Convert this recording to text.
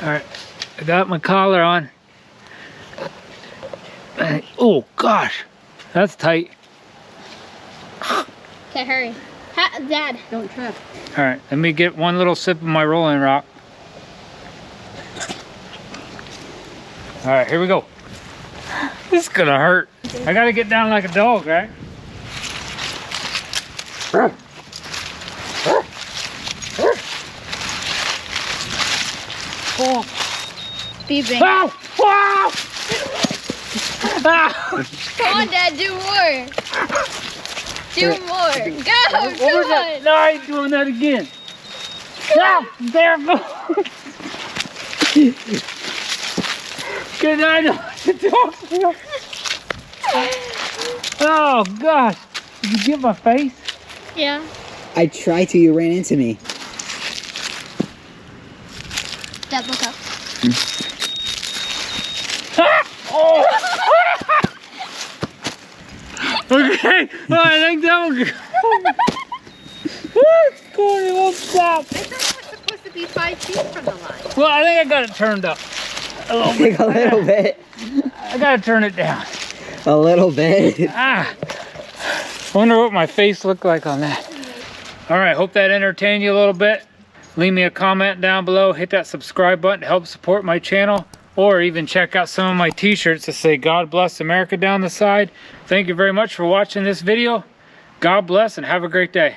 Alright, I got my collar on. Oh gosh, that's tight. Okay, hurry. Dad. Don't trip. Alright, let me get one little sip of my Rolling Rock. Alright, here we go. This is gonna hurt. I gotta get down like a dog, right? Oh. Beeping. Ow! Wow! Come on, Dad, do more. Do more. Go, What come was that? on. No, I ain't doing that again. No, there it goes. Good, I know what to do. Oh gosh, did you get my face? Yeah. I tried to, you ran into me. Dad, look up. Oh. Okay, oh, I think that one. What's going on? Won't stop. I thought it was supposed to be 5 feet from the line. Well, I think I got it turned up a little bit. A little bit. I gotta turn it down. A little bit. Ah, wonder what my face looked like on that. All right, hope that entertained you a little bit. Leave me a comment down below. Hit that subscribe button to help support my channel. Or even check out some of my t-shirts that say God Bless America down the side. Thank you very much for watching this video. God bless and have a great day.